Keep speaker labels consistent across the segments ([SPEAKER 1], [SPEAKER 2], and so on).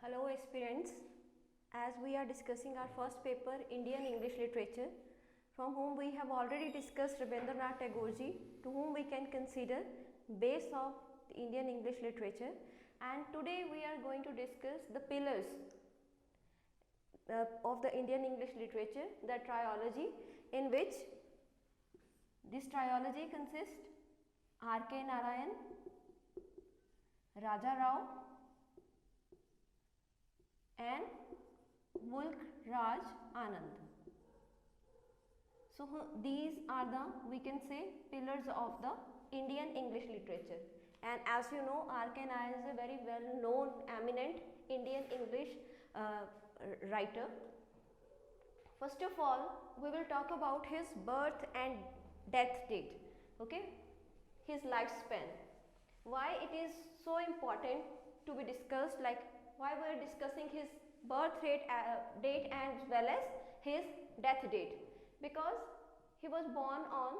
[SPEAKER 1] Hello aspirants, as we are discussing our first paper Indian English Literature, from whom we have already discussed Rabindranath Tagore ji, to whom we can consider base of the Indian English Literature, and today we are going to discuss the pillars of the Indian English Literature, the trilogy, in which this trilogy consists R.K. Narayan, Raja Rao and Mulk Raj Anand. So these are the, we can say, pillars of the Indian English literature, and as you know, R.K. Narayan is a very well known eminent Indian English writer. First of all, we will talk about his birth and death date, okay, his lifespan, why it is so important to be discussed, like why we are discussing his birth date as well as his death date, because he was born on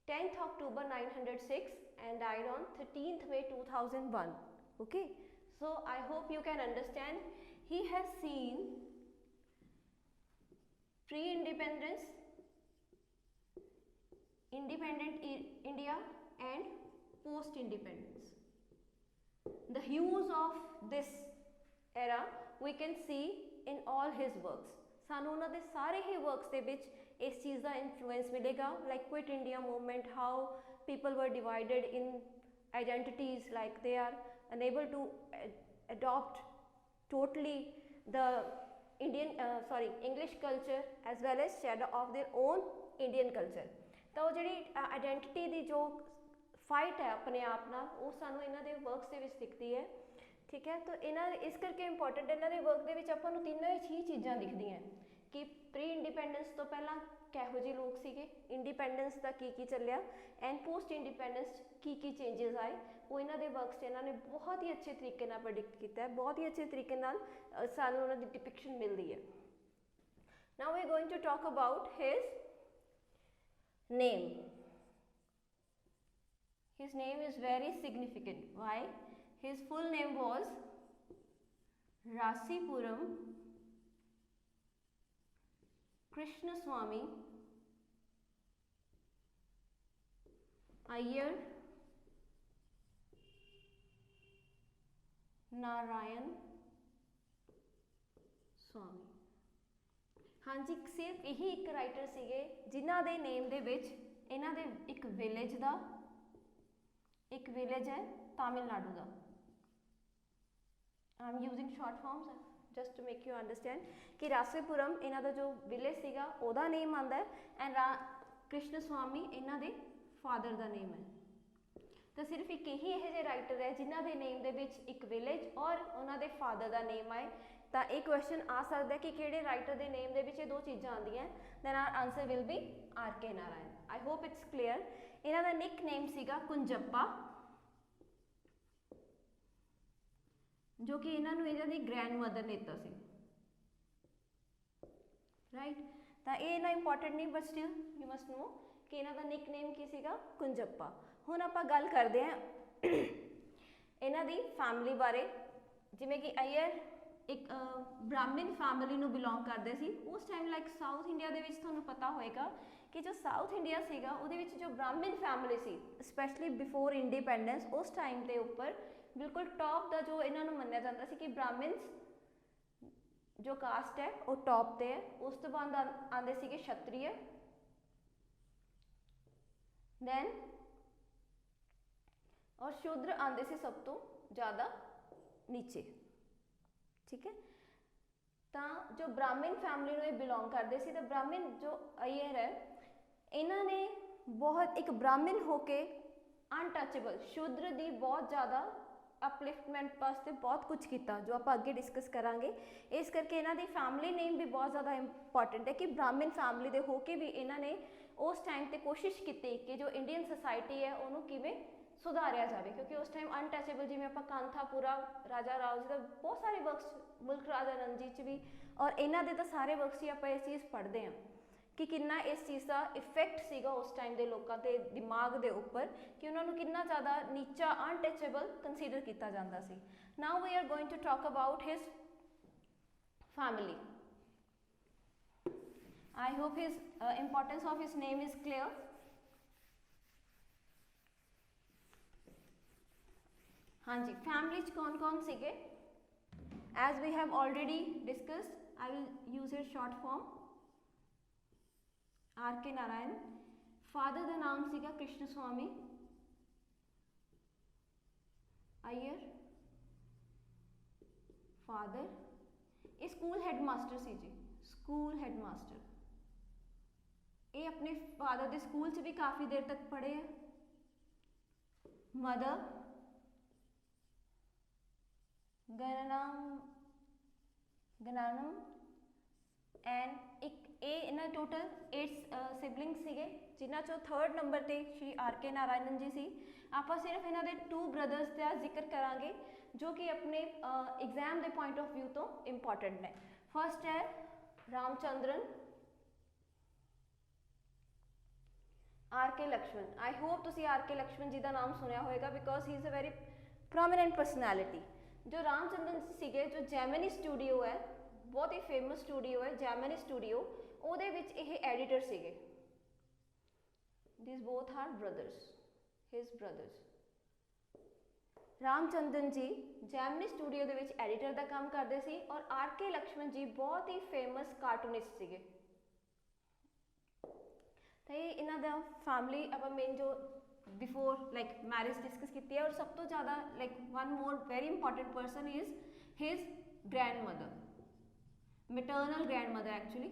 [SPEAKER 1] 10th October 906 and died on 13th May 2001. Okay, so I hope you can understand he has seen pre-independence, independent India and post-independence. The hues of this era we can see in all his works. ਸਾਨੂੰ ਉਹਨਾਂ ਦੇ ਸਾਰੇ ਹੀ works ਦੇ ਵਿੱਚ ਇਸ ਚੀਜ਼ ਦਾ influence ਮਿਲੇਗਾ, like quit India movement, how people were divided in identities, like they are unable to adopt totally the English culture as well as shadow of their own Indian culture. ਤਾਂ ਉਹ ਜਿਹੜੀ identity ਦੀ ਜੋ fight है अपने आप नाल, वो सानू इन्हां दे वर्क्स दे विच दिखदी है, ठीक है। तो इन्हां इस करके इंपॉर्टेंट इन्हां दे वर्क दे विच आपां नू तीनों ही चीज़ां दिखदियां कि प्री इंडिपेंडेंस तो पहला किहो जी लोग सीगे, इंडिपेंडेंस दा की चलिया एंड पोस्ट इंडिपेंडेंस की चेंजेस आए, वो इन्हां दे वर्क्स इन्हां ने बहुत ही अच्छे तरीके नाल प्रेडिक्ट कीता है, बहुत ही अच्छे तरीके नाल सानू उन्हां दी डिपिक्शन मिलदी है। Now we are going to talk about his name. His name is very significant. Why? His full name was Rasipuram Krishnaswamy Iyer Narayan Swamy. हाँ जी, सिर्फ यही एक राइटर सीगे जिन्हां दे नेम दे विच इन्हां दे एक विलेज दा, एक विलेज है तमिलनाडु का। I am using short forms just to make you understand कि रासीपुरम इन्हां दा जो विलेज सीगा ओहदा नेम आंदा है, एंड कृष्ण स्वामी इन्हां दे फादर का नेम है। तो सिर्फ एक ही यह जे राइटर है जिन्हां दे नेम दे विच एक विलेज और उन्हां दे फादर का नेम आए, तो एक क्वेश्चन आ सकता है कि किहड़े राइटर के नेम दे विच ये दो चीज़ां आंदियां, then our answer will be R.K. Narayan. I hope it's clear. इन्हां दा निक नेम सीगा कुंजप्पा, जो कि इन्हां नूं इन्हां दी ग्रैंड मदर ने दिता सी, राइट। तो ये इन्ना इंपॉर्टेंट नहीं, but still you must know कि इन्हां दा निक नेम की सीगा कुंजप्पा। हुण आपां गल करदे हां इन्हां दी फैमिली बारे, जिवें कि अय्यर एक ब्राह्मण फैमिली नूं बिलोंग करते सी उस टाइम, लाइक साउथ इंडिया दे विच तुहानूं पता होएगा कि जो साउथ इंडिया सीगा उहदे विच जो ब्राह्मण फैमिली सी, स्पैशली बिफोर इंडिपेंडेंस, उस टाइम के उपर बिल्कुल टॉप का जो इन्हां नूं मन्निया जाता सी कि ब्राह्मण्स जो कास्ट है वो टॉप ते है। उस तो बाद आंदे सीगे क्षत्रिय, दैन और शूद्र आंदे सी सब तो ज़्यादा नीचे, ठीक है। तो जो ब्राह्मण फैमिली में बिलोंग करते सी, तो ब्राह्मण जो अय्यर है इन्हों ने बहुत एक ब्राह्मण होके अनटचेबल शूद्र की बहुत ज़्यादा अपलिफ्टमेंट वास्ते बहुत कुछ किया, जो आप अगे डिस्कस करांगे। इस करके इन्हों की फैमिली नेम भी बहुत ज़्यादा इंपॉर्टेंट है कि ब्राह्मण फैमिली के होके भी इन्होंने उस टाइम पर कोशिश की कि जो इंडियन सोसाइटी है उन्होंने किवें सुधारिया जाए, क्योंकि उस टाइम अनटचेबल जिवें आपां कांथापुरा, राजा राव जी का बहुत सारे वर्क्स, मुल्क राज आनंद जी च भी, और इन्हां दे तो सारे वर्क्स ही आपां इस चीज़ पढ़ते हैं कि कितना इस चीज़ का इफेक्ट सीगा उस टाइम के लोगों के दिमाग के उपर कि उन्होंने कितना ज़्यादा नीचा अनटचेबल कंसीडर किया जाता सी। Now we are going to talk about his family. I hope his importance of his name is clear. हाँ जी, फैमिली कौन कौन सीगे? As we have already discussed, I will use it short form. R K Narayan, father का नाम सीगा Krishnaswami Iyer, father ये school headmaster सी जी, स्कूल हैडमास्टर। ये अपने फादर के स्कूल च भी काफ़ी देर तक पढ़े है। मदर गनानम एंड एक इन्हें टोटल 8 सिबलिंग्स सीगे, जिन्हों चो 3rd नंबर पर श्री आर के नारायणन जी सी। आप सिर्फ इन्हों के 2 ब्रदर्स का जिक्र करांगे जो कि अपने एग्जाम के पॉइंट ऑफ व्यू तो इंपॉर्टेंट ने। फर्स्ट है रामचंद्रन, आर के लक्ष्मण। आई होप तुसी आर के लक्ष्मण जी का नाम सुनिया होगा because he is a very prominent personality. जो रामचंद्रन सीगे, जो जैमिनी स्टूडियो है, बहुत ही फेमस स्टूडियो है जैमिनी स्टूडियो, ਉਹਦੇ ਵਿੱਚ ਇਹ एडिटर ਸੀਗੇ। These both are brothers, his brothers। Ramachandran ji Gemini studio ਦੇ ਵਿੱਚ एडिटर ਦਾ काम ਕਰਦੇ ਸੀ और आर के लक्ष्मण जी बहुत ही फेमस कार्टूनिस्ट ਸੀਗੇ। तो ये इन्हों का फैमिली आप मेन जो बिफोर लाइक मैरिज डिस्कस की है। और सब तो ज़्यादा like one more very important person is his grand mother, maternal grand mother actually,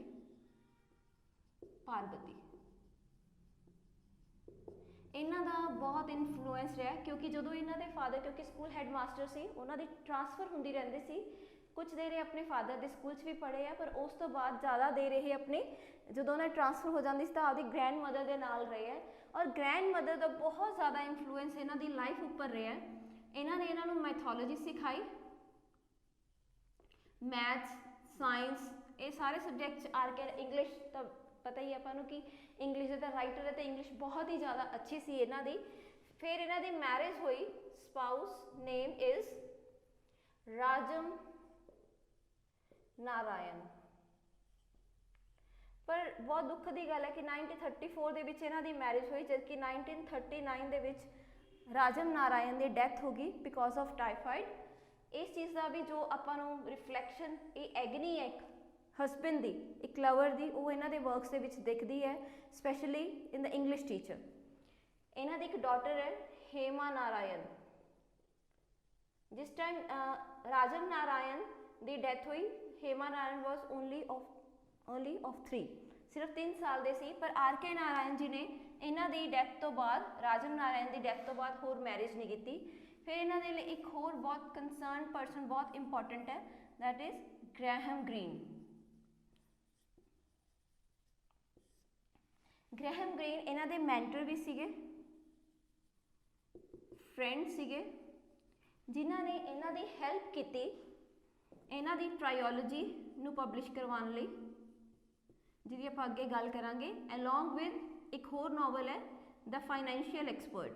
[SPEAKER 1] Parvati. इन्हों का बहुत इन्फ्लुएंस रहा क्योंकि जो इन्हों के फादर क्योंकि स्कूल हैडमास्टर से उन्होंने ट्रांसफर होंगी रहती सी। कुछ देर अपने फादर के स्कूल भी पढ़े है, पर उस तो बाद ज़्यादा देर ये अपने जो उन्हें ट्रांसफर हो जाती तो आपकी ग्रैंड मदर के नाल रहे हैं। और ग्रैंड मदर का बहुत ज़्यादा इन्फ्लुएंस इन्हों की लाइफ उपर रहा है। इन्होंने इन्हों मैथोलॉजी सिखाई, मैथ्स, साइंस, ये सारे सबजैक्ट आर के। इंग्लिश तो पता ही आपको कि इंग्लिश का राइटर है तो इंग्लिश बहुत ही ज़्यादा अच्छी सी इन्हों की। फिर इन्हों की मैरिज हुई, स्पाउस नेम इज राजम नारायण। पर बहुत दुख की गल है कि 1934 के विच इन्हां दी मैरिज हुई, जबकि 1939 के विच राजम नारायण की डैथ हो गई बिकॉज ऑफ टाइफाइड। इस चीज़ का भी जो आपां नूं रिफ्लैक्शन ये एगनी है एक हसबैंड की, एक लवर की, वो इन्हां दे वर्क्स दे विच दिखदी है, specially in the English teacher. इन्हां दी एक डॉटर है हेमा नारायण। जिस टाइम राजम नारायण की डेथ हुई, Hema Narayan was only of 3, सिर्फ 3 साल दे सी। पर आर के नारायण जी ने इन्हां दी डेथ तो बाद, राजम नारायण की डेथ तो बाद होर मैरिज नहीं की। फिर इन्हां दे लई एक होर बहुत कंसर्न परसन बहुत इंपॉर्टेंट है, that is Graham Greene. Graham Greene इन्हां दे मैंटर भी सीगे, फ्रेंड सीगे, जिन्हां ने इन्हां दी हेल्प की इन्हां दी ट्रायोलॉजी नू पब्लिश करवाने लई, जिहदी आपां अगे गल करांगे। अलॉन्ग विद एक होर नॉवल है द फाइनैंशियल एक्सपर्ट।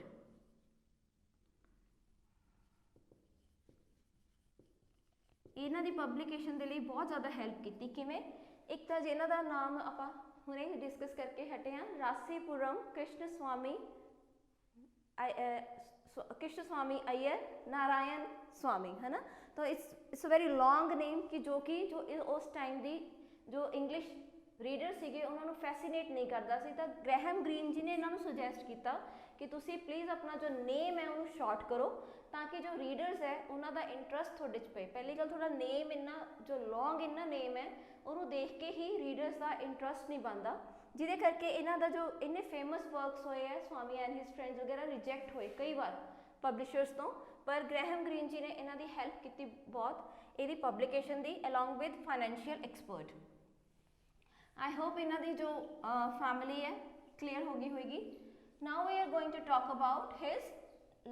[SPEAKER 1] इन्हां दी पब्लिकेशन दे लई बहुत ज़्यादा हेल्प की। किवें? एक तो जिन्हां दा नाम आपां हुणे डिस्कस करके हटे हैं, रासीपुरम कृष्ण स्वामी अय्यर नारायण स्वामी, है ना। तो it's a very long name कि जो उस टाइम की जो इंग्लिश रीडर सीगे उन्होंने फैसीनेट नहीं करता सी। तो ग्रैहम ग्रीन जी ने इन्होंने सुजैसट किया कि तुसी प्लीज़ अपना जो नेम है उन्होंने शॉर्ट करो ताकि जो रीडर्स है उन्होंने इंटरस्ट थोड़े पे। पहली गल थोड़ा नेम इन्ना जो लॉन्ग इन्ना नेम है उन्होंने देख के ही रीडर्स का इंटरस्ट नहीं बनता, जिदे करके इन्हों का जो इन्ने फेमस वर्क्स होए है स्वामी एंड हिज फ्रेंड्स वगैरह रिजैक्ट होए कई बार पब्लिशर्स तो। पर ग्रैहम ग्रीन जी ने इन्हों की हेल्प की बहुत ये पब्लिकेशन की along with financial expert. I hope इन्हों की जो फैमिली है क्लीयर होगी होगी। Now we are going to talk about his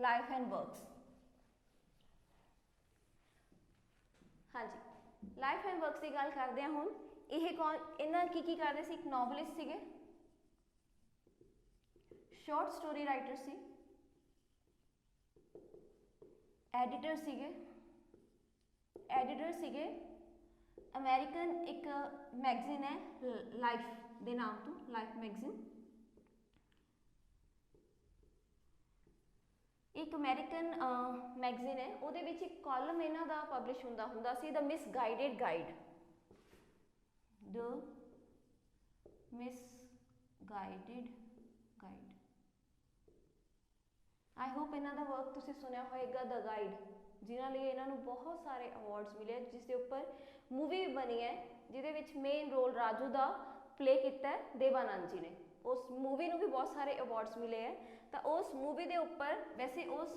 [SPEAKER 1] life and works. हाँ जी, लाइफ एंड वर्क्स की गल करते हैं हुण। ਇਹ ਕੌਣ ਇਹਨਾਂ ਕੀ ਕਰਦੇ ਸੀ, ਇੱਕ ਨੋਵਲਿਸਟ ਸੀਗੇ, ਸ਼ਾਰਟ ਸਟੋਰੀ ਰਾਈਟਰ ਸੀ, एडिटर ਸੀਗੇ अमेरिकन एक मैगजीन है लाइफ के नाम तो, लाइफ मैगजीन एक अमेरिकन मैगजीन है, वो एक कॉलम इन्हों का पब्लिश हुंदा सी, the misguided guide, the misguided guide. I hope इन्हों का वर्क तुसीं सुनिया होएगा, द गाइड, जिन्होंने इन्हों बहुत सारे अवार्ड्स मिले, जिसके उपर मूवी भी बनी है, जिहदे मेन रोल राजू का प्ले किया है देवानंद जी ने। उस मूवी को भी बहुत सारे अवार्ड्स मिले हैं। तो उस मूवी के उपर वैसे उस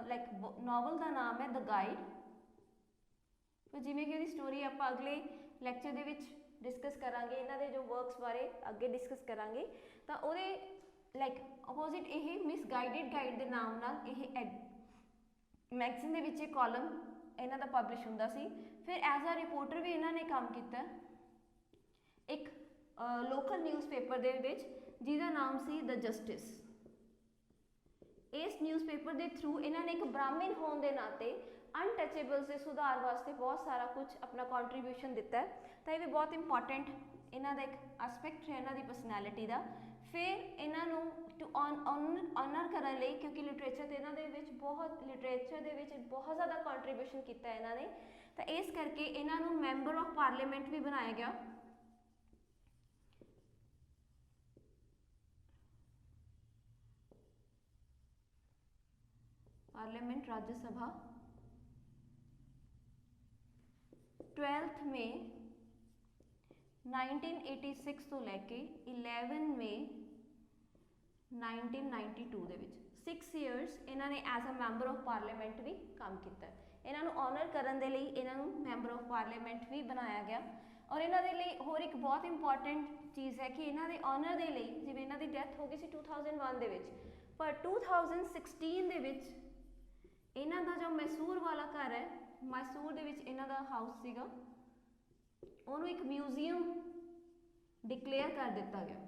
[SPEAKER 1] लाइक नॉवल का नाम है द गाइड। तो जिमें कि स्टोरी आप अगले लैक्चर के डिस्कस करांगे, इन्हों के जो वर्क्स बारे अगे डिस्कस करांगे। तो वो लाइक अपोजिट यही मिसगाइडेड गाइड के नाम नाल यह मैगजीन के विच कॉलम इन्हों का पब्लिश हुंदा सी। फिर एज अ रिपोर्टर भी इन्होंने काम किया एक लोकल न्यूज़पेपर दे विच, जिसका नाम सी द जस्टिस। इस न्यूज़पेपर के थ्रू इन्होंने एक ब्राह्मण होने के नाते अनटचेबल्स के सुधार वास्ते बहुत सारा कुछ अपना कॉन्ट्रीब्यूशन दिता है। तो यह भी बहुत इंपॉर्टेंट इन्हों का एक एस्पैक्ट है इन्हों की परसनैलिटी का। फिर इन्हों टू ऑनर करने लिए, क्योंकि लिटरेचर तो इन्होंने बहुत ज़्यादा कॉन्ट्रीब्यूशन किया इन्होंने, तो इस करके इन्हों मैंबर ऑफ पार्लीमेंट भी बनाया गया। पार्लीमेंट राज्य सभा 12 मई 1986 तो लैके 11 मई 1992 ਦੇ ਵਿੱਚ 6 ईयर्स इन्होंने as a member of parliament भी काम किया। इन्हों ऑनर करने के लिए इन्हों मैंबर ऑफ पार्लीमेंट भी बनाया गया। और इन्हों के लिए होर एक बहुत इंपॉर्टेंट चीज़ है कि इन्हों के ऑनर के लिए, जिवें इन्हों की डेथ हो गई सी 2001 ਦੇ ਵਿੱਚ, पर 2016 ਦੇ ਵਿੱਚ इन्हों का जो मैसूर वाला घर है, मैसूर ਦੇ ਵਿੱਚ इन्हों का हाउस ਸੀਗਾ, ਉਹਨੂੰ एक म्यूजियम डिक्लेयर कर दिता गया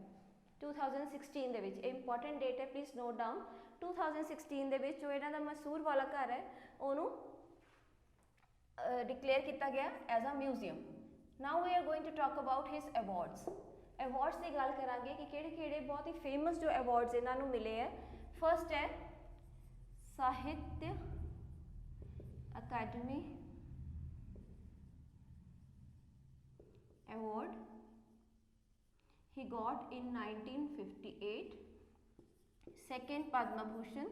[SPEAKER 1] 2016 ਦੇ ਵਿੱਚ। इंपॉर्टेंट डेट है, प्लीज़ नोट डाउन। 2016 ਦੇ ਵਿੱਚ जो इन्हों का मैसूर वाला घर है ਉਹਨੂੰ डिक्लेयर किया गया as a museum. Now we are going to talk about his awards. Awards की गल करांगे कि किहड़े बहुत ही फेमस जो अवार्ड्स इन्हों मिले हैं। फर्स्ट है साहित्य अकादमी award he got in 1958। second Padma Bhushan,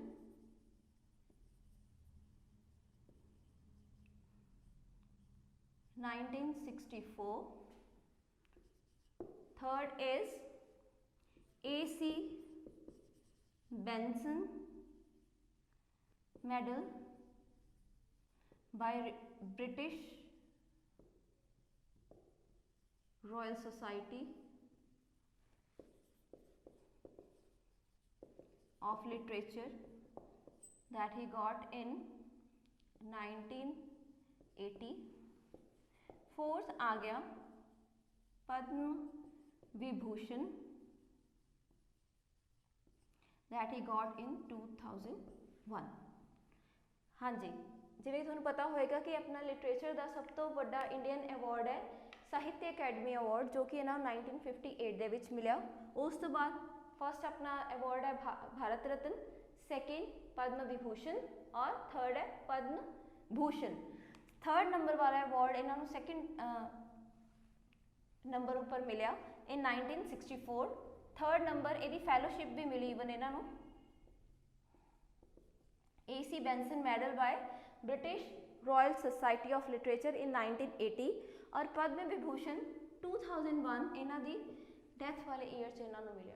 [SPEAKER 1] 1964। third is A.C. Benson medal by British Royal Society of Literature that he got in 1980। Fourth आ गया Padma Vibhushan that he got in 2001। हाँ जी, जिवें तुहानूं पता होएगा कि अपना लिटरेचर का सब तो बड़ा इंडियन अवार्ड है साहित्य अकैडमी अवार्ड, जो कि इन्होंने 1958 ਦੇ ਵਿੱਚ मिलिया। उस तो बाद फर्स्ट अपना अवार्ड है भारत रत्न, सेकेंड पद्म विभूषण और थर्ड है पद्म भूषण। थर्ड नंबर वाला अवार्ड इन्होंने सेकेंड नंबर पर मिलिया इन 1964। थर्ड नंबर यदि फैलोशिप भी मिली इवन इन्हों A.C. Benson medal by British royal society of literature in 1980। और पद्म विभूषण 2001 इन्हों की डेथ वाले ईयर से इन्हों मिले।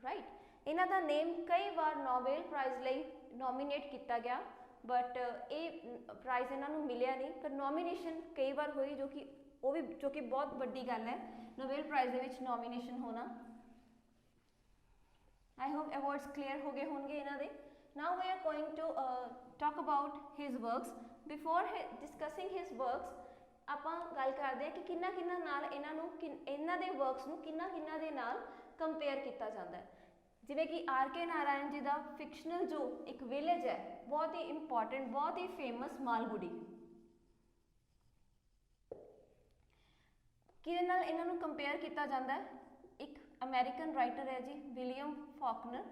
[SPEAKER 1] राइट, इन्हों का नेम कई बार नोबेल प्राइज़ लिए नॉमिनेट किया गया, बट ये प्राइज़ इन्हों मिलिया नहीं, पर नॉमिनेशन कई बार हुई, जो कि वो भी जो कि बहुत बड़ी गल है नोबेल प्राइज़ के नॉमिनेशन होना। आई होप अवार्ड्स क्लीयर हो गए होंगे इन्हों के। Now we are going to talk about his works. Before discussing his works ਆਪਾਂ ਗੱਲ ਕਰਦੇ ਹਾਂ कि किन्ना किन्ना नाल इन्हां दे वर्क्स नूं किन्ना किन्ना दे नाल कंपेयर किया जाता है। जिवें कि R.K. नारायण जी का फिक्शनल जो एक विलेज है बहुत ही इंपॉर्टेंट बहुत ही फेमस मालगुडी किहदे नाल इन्हां नूं कंपेयर किया जाता है। एक अमेरिकन राइटर है जी विलियम फॉकनर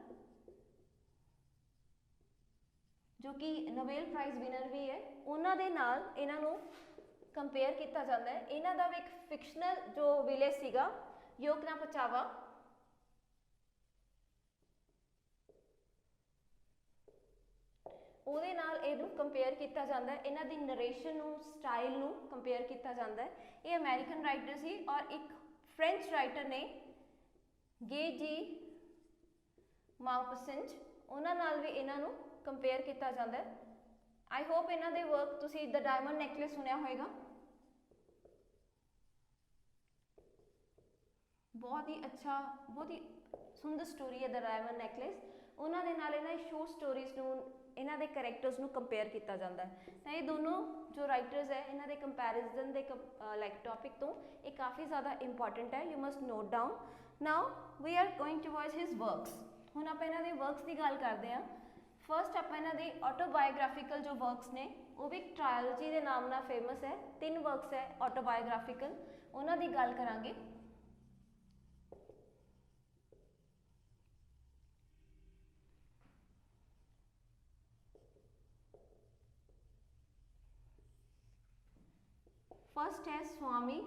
[SPEAKER 1] जो कि नोबेल प्राइज विनर भी है, उन्हां दे नाल इन्हां नूं कंपेयर किया जाता है। इन्हां दा एक फिक्शनल जो विलेज सीगा योकनापचावा ਉਹਦੇ ਨਾਲ ਇਹਨੂੰ ਕੰਪੇयर किया जाता है। इन्हां दी नरेशन नूं स्टाइल नूं कंपेयर किया जाता है। ये अमेरिकन राइटर सी और एक फ्रेंच राइटर ने गे जी माउपसेंज उन्हां नाल भी इन्हां नूं कंपेयर किया जाता है। आई होप इन्हां दे वर्क तुसी द डायमंड नेकलेस सुनिया होएगा, बहुत ही अच्छा बहुत ही सुंदर स्टोरी है द डायमंड नेकलेस। उन्हां दे नाल इन्हां शॉर्ट स्टोरीज नूं इन्हां दे करैक्टर्स नूं कंपेयर किया जाता है। तो ये दोनों जो राइटर्स है इन्हां दे कंपैरिजन दे लाइक टॉपिक तो ये काफ़ी ज़्यादा इंपॉर्टेंट है, you must note down. Now we are going towards his works. हुण आपां इन्हां दे वर्क्स की गल करते हैं। फर्स्ट आपां इन्हां दे ऑटोबायोग्राफिकल जो वर्क्स ने वो भी ट्रायोलॉजी के नाम नाल फेमस है, 3 वर्क्स है ऑटोबायोग्राफिकल, उन्हां दी गल करांगे। फर्स्ट है स्वामी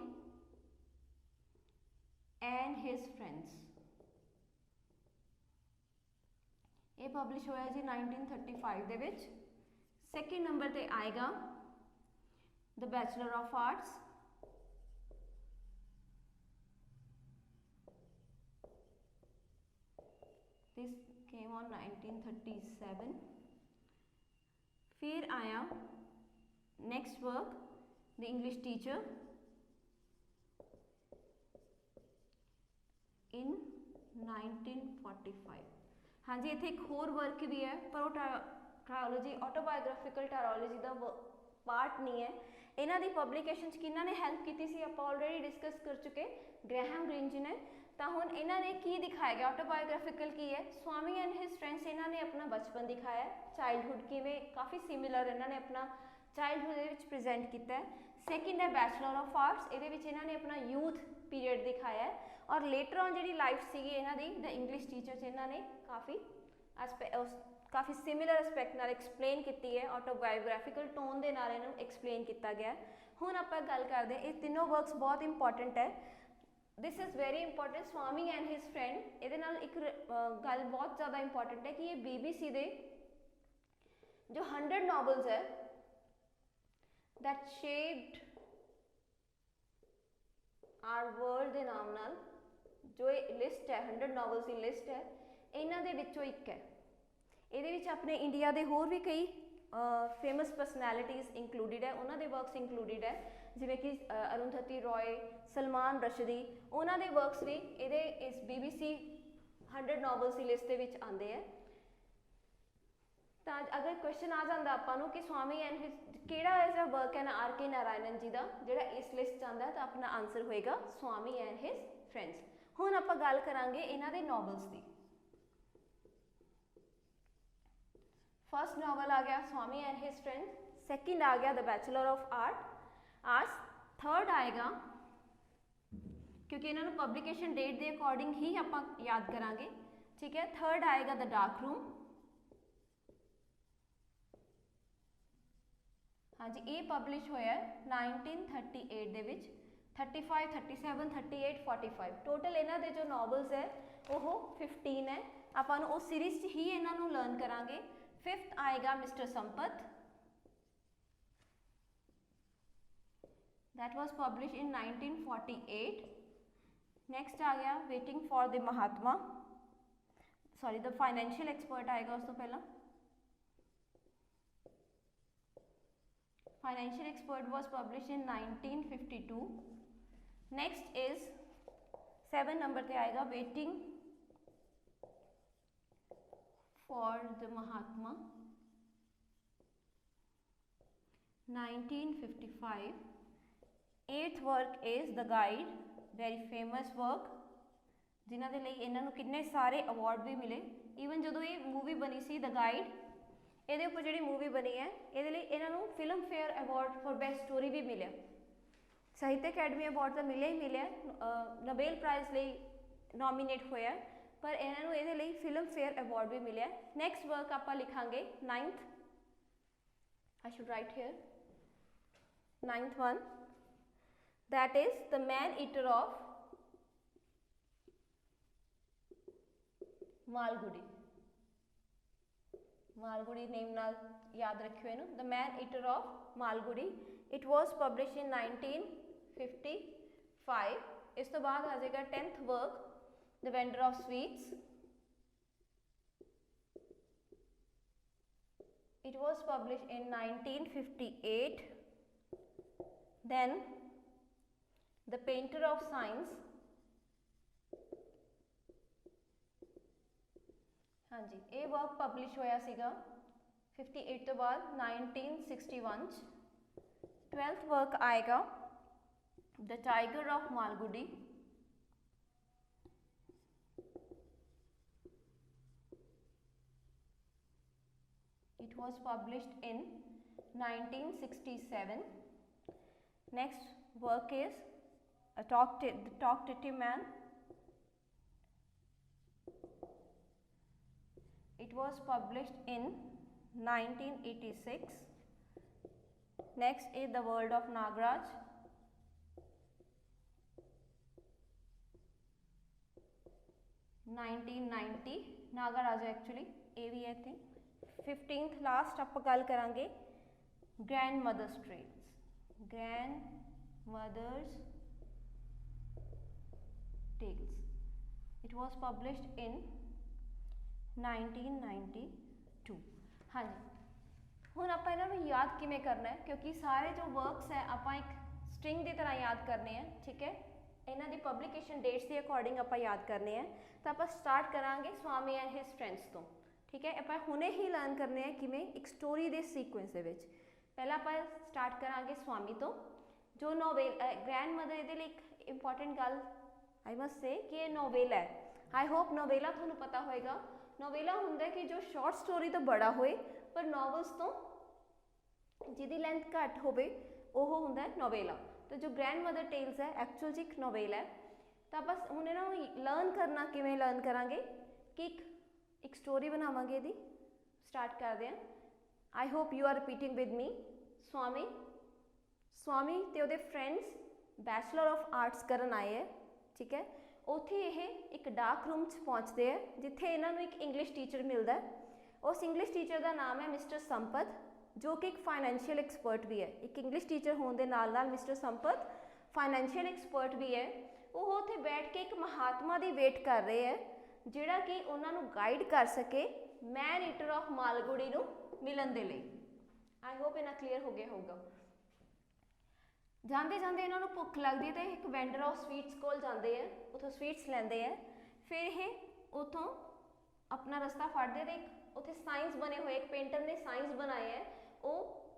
[SPEAKER 1] एंड हिज फ्रेंड्स, ये पब्लिश होया जी 1935 दे विच। सैकेंड नंबर ते आएगा the bachelor of arts, this came on 1937। फिर आया next work the English teacher इन 1945। हाँ जी, इत्थे एक होर वर्क भी है पर वो ट्रायोलॉजी ऑटोबायोग्राफिकल ट्रायोलॉजी का पार्ट नहीं है। इन्हां दी पब्लिकेशन किन्हां ने हैल्प की सी आप ऑलरेडी डिस्कस कर चुके, ग्रैहम ग्रीन जी ने। तो हुण इन्हां ने की दिखाया गया ऑटोबायोग्राफिकल की है, स्वामी एंड हिज फ्रेंड्स इन्हां ने अपना बचपन दिखाया, चाइल्डहुड किवें काफ़ी सिमिलर इन्हां ने अपना चाइल्डहुड प्रेजेंट किया है। सैकेंड है बैचलर ऑफ आर्ट्स, ये इन्हां ने अपना यूथ पीरियड दिखाया है और लेटर ऑन जी लाइफ सी इन्हां दी द इंग्लिश टीचर इन्हां ने काफ़ी सिमिलर एस्पैक्ट नाल एक्सप्लेन की है, ऑटोबायोग्राफिकल टोन के नाल इन्हूं एक्सप्लेन किया गया। हुण आपां गल करते हैं, ये तीनों वर्क्स बहुत इंपॉर्टेंट है, this is very important. Swami and his friend ये एक गल बहुत ज़्यादा इंपॉर्टेंट है कि ये BBC दे जो 100 नॉवल्स है दैट शेप्ड आर वर्ल्ड के नाम नाल जो ये लिस्ट है 100 नॉवल्स की लिस्ट है, इन्हां दे विचों एक है। ये अपने इंडिया के होर भी कई फेमस पर्सनैलिटीज़ इंकलूडिड है, उन्होंने वर्क्स इंकलूडिड है, जिवें कि अरुंधति रॉय, सलमान रशदी, उन्होंने वर्क्स भी ये इस BBC 100 नॉवल्स की लिस्ट के आते हैं। तो अगर क्वेश्चन आ जाता आपको कि स्वामी एंड हिज केड़ा ऐसा वर्क है ना R.K. नारायणन जी का जोड़ा इस लिस्ट आता है, तो अपना आंसर होएगा स्वामी एंड हिज फ्रेंड्स। हुण आपां गल करांगे इन्हां दे नॉवल्स की। फर्स्ट नॉवल आ गया स्वामी एंड हिज फ्रेंड्स, सेकंड आ गया the bachelor of arts, third आएगा क्योंकि इन्होंने पब्लिकेशन डेट के अकॉर्डिंग ही आप याद करांगे, ठीक है। थर्ड आएगा द डार्क रूम, हाँ जी, ये पब्लिश होया 1938 दे विच। 35, 37, 38, 45 टोटल इन्हां दे जो नॉवल्स है वो 15 है। आपां नूं उस सीरीज ही इन्हां नूं लर्न करांगे। फिफ्थ आएगा mister Sampath, that was published in 1948। Next आ गया waiting for the Mahatma, sorry the financial expert आएगा उस तो पहला। Financial expert was published in 1952। Next is 7 number पे आएगा waiting for the Mahatma 1955। 8th work is the guide, very famous work, जिन्हां दे लई इन्हां नूं किन्ने सारे अवार्ड भी मिले। ईवन जदों ये मूवी बनी सी द गाइड, ये उपर जी मूवी बनी है ये इन्हों film fair award for best story भी मिले, साहित्य अकैडमी अवार्ड तो मिले ही मिले, नोबेल प्राइज़ लिए नॉमीनेट होया, पर इन्हों ये फिल्म फेयर अवार्ड भी मिले। नैक्सट वर्क आप लिखांगे 9th, I should write here 9th one, that is the man eater of Malgudi. Malgudi name नाल याद रखियो इनू, the man eater of Malgudi. It was publish in 1955। इस तो बाद आ जाएगा 10th work the vendor of sweets. It was publish in 1958। Then the painter of science, हाँ जी ये वर्क पब्लिश होया सीगा 58 तो बाद 1961। 12th वर्क आएगा the tiger of Malgudi. It was published in 1967। Next work is the talkative man. It was published in 1986. Next is The World of Nagraj. (1990) Nagaraja actually ये भी है थिंक। 15th लास्ट आप गल करांगे grandmother's tales. Grandmother's tales, it was published in 1992। हाँ जी, हुण आप इन्हों याद किमें करना है, क्योंकि सारे जो वर्क्स है आप एक स्ट्रिंग की तरह याद करने हैं, ठीक है। इन्हों की पब्लिकेशन डेट्स के अकॉर्डिंग आप याद करने हैं। तो आप स्टार्ट करांगे स्वामी एंड हिज फ्रेंड्स तो, ठीक है। आप हुणे ही लर्न करने हैं किमें एक स्टोरी के सीक्वेंस के विच। पहला आप स्टार्ट करांगे स्वामी तो, जो नोवेल ग्रैंड मदर ये एक इंपॉर्टेंट गल आई मस्ट से कि ये नोवेला है। आई होप नोवेला थोड़ा पता होएगा। नोवेला होंगे कि जो शॉर्ट स्टोरी तो बड़ा होए पर नॉवल्स तो जिहदी लेंथ घट होवे वो होंदा है नोवेला। तो जो ग्रैंड मदर टेल्स है एक्चुअल एक नोवेला है। तो बस हुण इन्हां लर्न करना किवें लर्न करांगे कि एक स्टोरी बनावांगे इहदी। स्टार्ट करते हैं। I hope you are repeating with me. Swami Swami ते उहदे फ्रेंड्स बैचलर ऑफ आर्ट्स करन आए है, ठीक है। उत्थे ये एक डार्क रूम च पहुँचते हैं जिथे इन्हों एक इंग्लिश टीचर मिलता है। उस इंग्लिश टीचर का नाम है मिस्टर संपत, जो कि एक फाइनैंशियल एक्सपर्ट भी है। एक इंग्लिश टीचर होने के नाल नाल मिस्टर संपत फाइनैंशियल एक्सपर्ट भी है। वो उत्थे बैठ के एक महात्मा की वेट कर रहे हैं जिहड़ा कि उन्होंने गाइड कर सके मैन ईटर ऑफ मालगुडी नूं मिलन दे लई। आई होप इन्ना क्लीयर हो गया होगा। जाते जाते इन्हों भुख लगती है तो एक वेंडर ऑफ स्वीट्स कोल जाते हैं, उतों स्वीट्स लेंदे हैं। फिर ये उतों अपना रस्ता फड़ते थे। उत्थे साइंस बने हुए एक पेंटर ने साइंस बनाए है, वो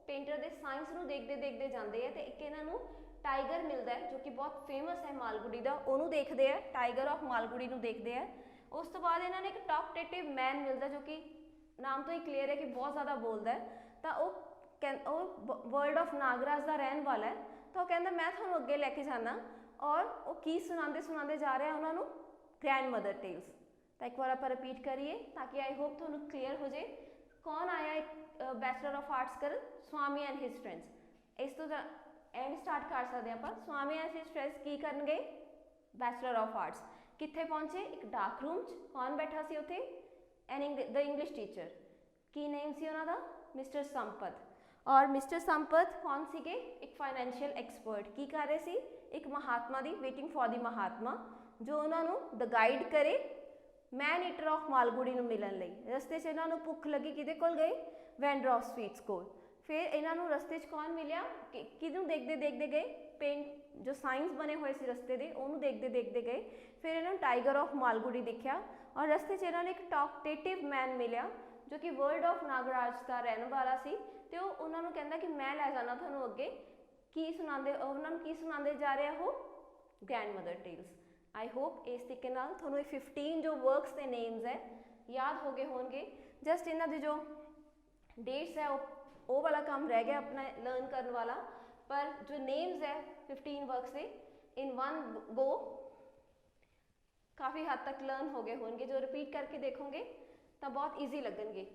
[SPEAKER 1] पेंटर के साइंस नूं देखते देखते जाते हैं। तो एक इन्हों टाइगर मिलता है जो कि बहुत फेमस है मालगुडी का, उन्होंने देखते हैं, टाइगर ऑफ मालगुडी नूं देखते हैं। उस तो बाद इन्होंने एक टॉकटेटिव मैन मिलता जो कि नाम तो ही क्लीयर है कि बहुत ज़्यादा बोलता है। तो वर्ल्ड ऑफ नागराज का रहने वाला है। तो कहता मैं थोड़ा अगे लैके जाना, और वो की सुनाते सुनाते जा रहे हैं उन्होंने ग्रैंड मदर टेल्स। तो एक बार आप रिपीट करिए ताकि आई होप थोड़ा क्लीयर हो जाए। कौन आया एक बैचलर ऑफ आर्ट्स कर? स्वामी एंड हिज फ्रेंड्स। इस तो एंड स्टार्ट कर सकते हैं आप। स्वामी एंड हिज फ्रेंड्स की करनगे? Bachelor of arts. कित्थे पहुंचे? एक डार्क रूम च। कौन बैठा सी उत्थे? The English teacher. की नेम सी उन्हां दा? मिस्टर संपत। और मिस्टर संपत कौन सीगे? एक फाइनैंशियल एक्सपर्ट। की कर रहे सी? एक महात्मा दी वेटिंग फॉर दी महात्मा, जो उन्होंने द गाइड करे मैन ईटर ऑफ मालगुडी नूं मिलन लई। रस्ते च इन्हों भुख लगी, किहदे कोल गए? वेंडर ऑफ स्वीट्स कोल। फिर इन्हों रस्ते च कौन मिलिया? किहनूं देखते देखते गए? पेंट जो साइंस बने हुए सी रस्ते दे, उन्होंने देखते देखते गए। फिर इन्होंने टाइगर ऑफ मालगुडी देखा, और रस्ते च इन्होंने एक टॉकटेटिव मैन मिलिया जो कि वर्ल्ड ऑफ नागराज का रहने वाला सी। तो उन्होंने कहता कि मैं लै जाना थानू अगे की सुनाते उन्होंने की सुनाते जा रहे हो grand mother tells. I hope इस तरीके नाल थोनों 15 जो वर्क्स के नेम्स है याद हो गए होंगे। जस्ट इन्हों के जो डेट्स है वो वाला काम रह गया अपना लर्न करने वाला, पर जो नेम्स है 15 वर्क्स से इन वन गो काफ़ी हद तक लर्न हो गए होंगे। जो रिपीट करके देखोगे तो बहुत ईजी लगनगे।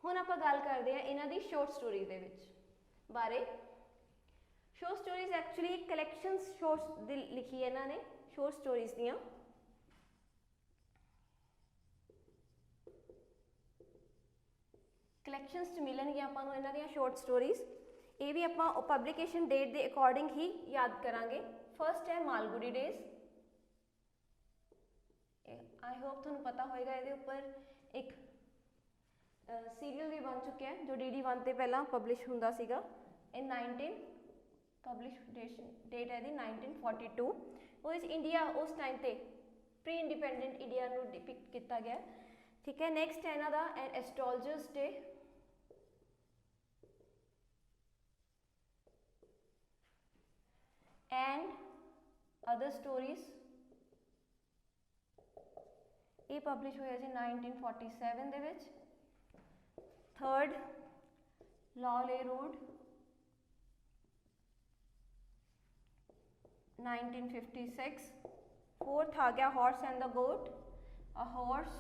[SPEAKER 1] हुण आपां गल करते हैं इन्हां दी शॉर्ट स्टोरीज दे विच बारे। Short stories actually collection shorts दी लिखी है इन्होंने शॉर्ट स्टोरीज दियां। कलैक्शंस च मिलणगी आपां नूं इन्हां दियां शॉर्ट स्टोरीज। ये भी आपां पब्लिकेशन डेट के अकॉर्डिंग ही याद करांगे। फर्स्ट है मालगुडी डेज। आई होप तुहानूं पता होएगा ये उपर एक सीरियल भी बन चुका है जो DD1 ते पहला पब्लिश हुंदा सीगा इन 19 पब्लिश डेट है दी 1942। वो इंडिया उस टाइम ते प्री इंडिपेंडेंट इंडिया नूं डिपिक्ट किया गया। ठीक है, नैक्सट है इन्हां दा an astrologer's day. And other stories ये पब्लिश होया जी 1947 दे विच। Third Lawley road 1956। फोर्थ आ गया horse and the goat, a horse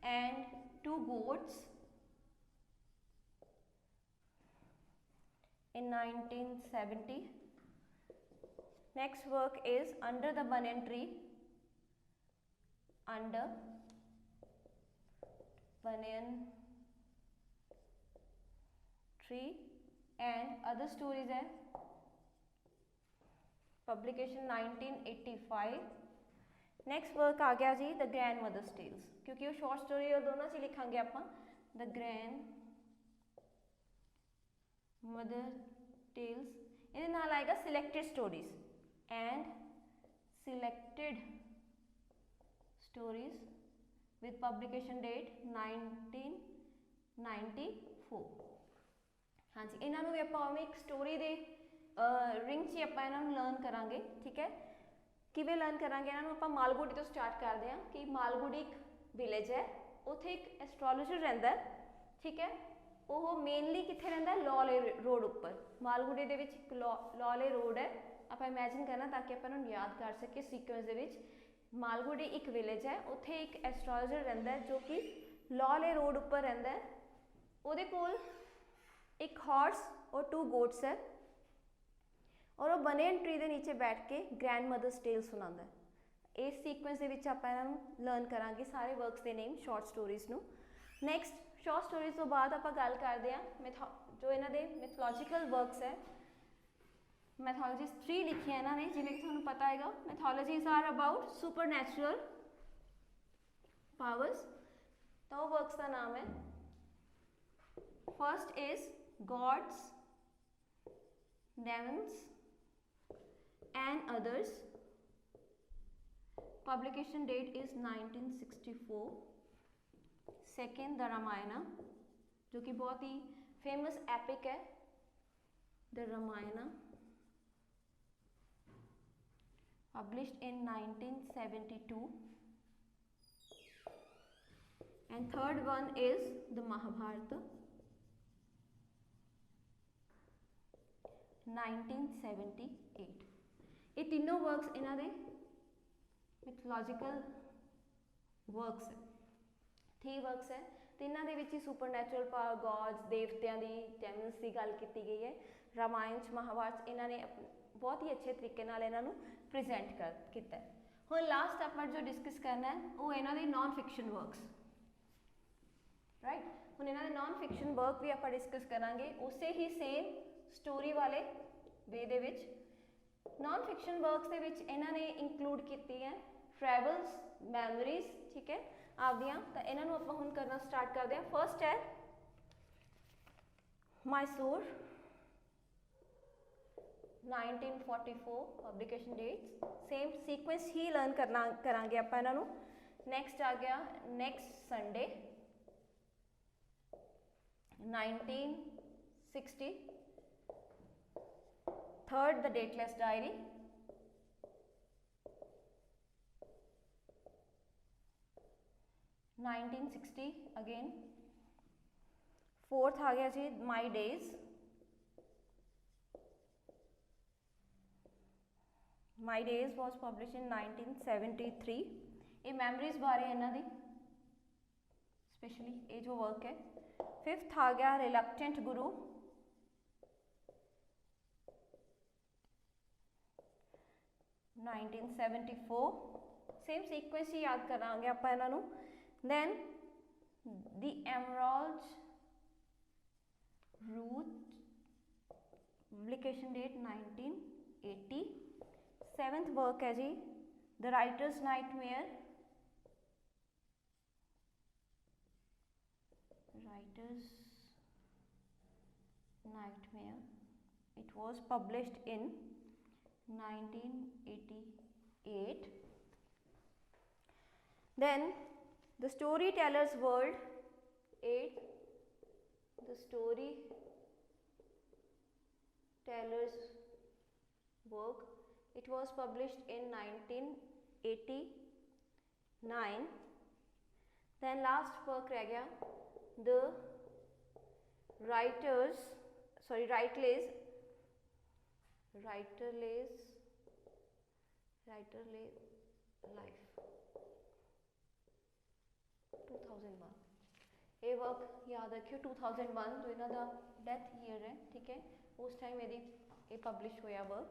[SPEAKER 1] and two goats in 1970। next work is under the banyan tree, under banyan tree and other stories है publication 1985। Next work आ गया जी the grand mother's tales, क्योंकि वो short story और दोनों से लिखांगे आपां the grand mother tells. ये नाल आएगा selected stories and selected stories with publication date 1994। हाँ जी, इन्हों भी आप एक स्टोरी दे रिंग च आप लर्न करांगे। ठीक है, किवें लर्न करांगे इन्हों आप मालगुडी तो स्टार्ट करते हैं कि मालगुडी एक विलेज है, उत्थे एक एस्ट्रोलॉजर रहिंदा है। ठीक है, वो मेनली कित्थे रहिंदा है लॉले रोड उपर। मालगुडी दे विच एक लॉले रोड है, आप इमेजिन करना ताकि आप याद कर सके सीक्वेंस दे विच। मालगुडी एक विलेज है, उत्थे एक एस्ट्रोलॉजर रहिंदा है जो कि लॉले रोड उपर रहिंदा है। उहदे कोल एक हॉर्स और 2 गोट्स है और वो बनियन ट्री के नीचे बैठ के ग्रैंड मदर्स टेल सुनाता है। इस सीक्वेंस के आप लर्न करांगे सारे वर्क्स के नेम शॉर्ट स्टोरीज नूं। नैक्सट शॉर्ट स्टोरीज तो बाद आप गल करते हैं जो इन्हों के मिथोलॉजिकल वर्क्स है। मैथोलॉजीज 3 लिखी है इन्होंने, जिमें कि तुहानूं पता है mythologies are about super natural powers. तो वर्क्स का नाम है first is gods demons and others. Publication date is 1964। Second the Ramayana, जो कि बहुत ही फेमस एपिक है the Ramayana, published in 1972। and third one is the Mahabharata 1978। ये तीनों वर्क्स इन्हां दे मिथोलॉजिकल वर्क्स है, 3 वर्क्स है। तिन्हां दे विच ही सुपर नैचुरल पावर गॉड्स देवतियां दी डेमन्स की गल की गई है। रामायण महाभारत इन्हां ने बहुत ही अच्छे तरीके नाल इन्हां नूं प्रेजेंट कर किया है। हुण लास्ट आप जो डिस्कस करना है वो इन्हां दे नॉन फिक्शन वर्क्स, राइट। हुण इन्हां दे नॉन फिक्शन वर्क भी आप डिस्कस करांगे उसे ही सेम स्टोरी वाले वे दे विच। नॉन फिक्शन वर्क्स दे विच इन्हां ने इंक्लूड की है ट्रैवल्स मैमोरीज। ठीक है, आपदियां तो इन्हां नूं आपां हुण करना स्टार्ट करते हैं। फर्स्ट है Mysore 1944 publication date. Same sequence ही लर्न करना करांगे आप इन्हां नूं। नैक्सट आ गया next Sunday 1960। Third the dateless diary, (1960) again. Fourth आ गया जी my days, my days was publish in 1973। ये मैमरीज बारे इन्हों दी स्पेशली ये जो वर्क है। फिफ्थ आ गया रिलक्टेंट गुरु, (1974) सेम सीक्वेंस ही याद करांगे आपां इन्हां नूं। Then the emerald route, publication date 1980। Seventh work है जी the writer's nightmare, writer's nightmare, it was published in 1988। then the storyteller's world, 8, the storyteller's work, it was published in 1989। then last work रह गया the writer's Writerley's life, 2001। ये work याद रखियो 2001 जो इन्हों का डेथ ईयर है, ठीक है, उस टाइम ये पब्लिश होया वर्क।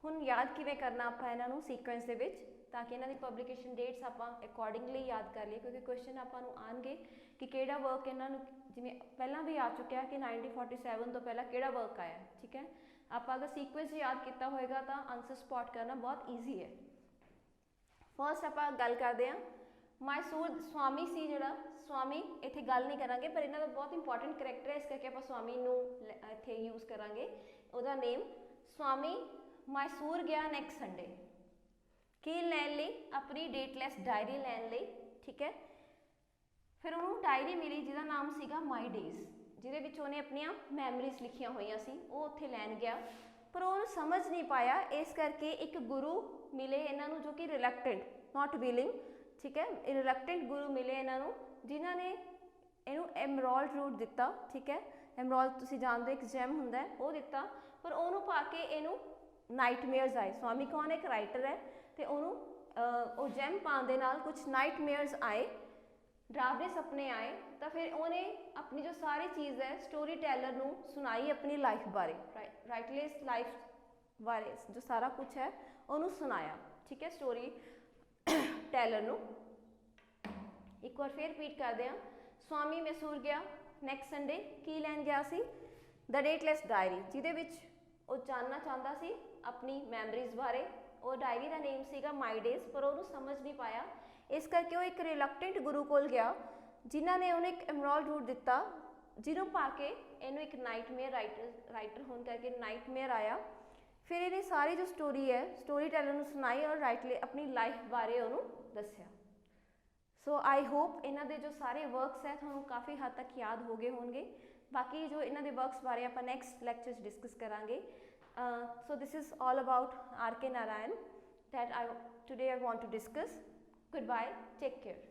[SPEAKER 1] हुण याद किवें करना आपां इन्हां नूं सीक्वेंस दे विच, ताकि इन्हां दी पब्लिकेशन डेट्स आपां अकॉर्डिंगली याद कर लिए, क्योंकि क्वेश्चन आपां नूं आउणगे कि किहड़ा वर्क इन्हां नूं, जिवें पहलां भी आ चुकिया कि 1947 तो पहला किहड़ा वर्क आया, ठीक है। आप अगर सीक्वेंस याद किया होएगा तो आंसर स्पॉट करना बहुत ईजी है। फर्स्ट आप गल करते हैं मैसूर स्वामी सी, जोड़ा स्वामी इत्थे गल नहीं करांगे, पर इन्हों का बहुत इंपॉर्टेंट करैक्टर है, इस करके आप स्वामी नूं इत्थे यूज़ करांगे। उहदा नेम स्वामी मैसूर गया नैक्सट संडे की लैन लई, अपनी डेटलैस डायरी लैन लई, ठीक है। फिर उन्होंने डायरी मिली जिसका नाम सीगा माई डेज, जिहदे विच उहने अपनियां मैमरीज लिखियां होईयां सी, वो उत्थे लैन गया, पर उन्होंने समझ नहीं पाया, इस करके एक गुरु मिले इन्हां नूं जो कि रिलैक्टेंट, नॉट विलिंग, ठीक है, रिलैक्टेंट गुरु मिले इन्हां नूं जिन्हां ने इनू एमराल्ड रूट दिता, ठीक है। एमराल्ड तुसीं जानदे एक जैम हुंदा है, वो दिता, पर उहनूं पा के इनू नाइटमेयर्स आए। स्वामी कौन एक राइटर है, तो उहनूं जैम पाउण दे नाल कुछ नाइटमेयर्स आए, डरावने सपने आए, तो फिर उन्हें अपनी जो सारी चीज़ है स्टोरी टेलर नूं सुनाई, अपनी लाइफ बारे, राइटलेस लाइफ बारे जो सारा कुछ है उन्होंने सुनाया, ठीक है, स्टोरी टेलर नूं। एक बार फिर रिपीट करते हैं, स्वामी मैसूर गया नैक्सट संडे की लैन गया सी, द डेटलैस डायरी, जिहदे विच वो जानना चाहता सी अपनी मैमरीज बारे, और डायरी का नेम सीगा माई डेज, पर उन्होंने समझ नहीं पाया, इस करके वो एक रिलैक्टेंट गुरु कोल गया जिन्हों ने उन्हें एक एमराल्ड रूट दिता, जिन्हों पा के इनू एक नाइटमेयर राइटर होने करके नाइटमेयर आया। फिर इन्हें सारी जो स्टोरी है स्टोरी टेलर नूं सुनाई और राइटली अपनी लाइफ बारे उन्होंने दस्या। सो आई होप इन्हां दे जो सारे वर्क्स है तुहानूं काफ़ी हद तक याद हो गए होंगे। बाकी जो इन्हां दे वर्क्स बारे आपां नैक्सट लैक्चर डिस्कस करांगे। So this is all about R K Narayan that today I want to discuss. Goodbye, take care.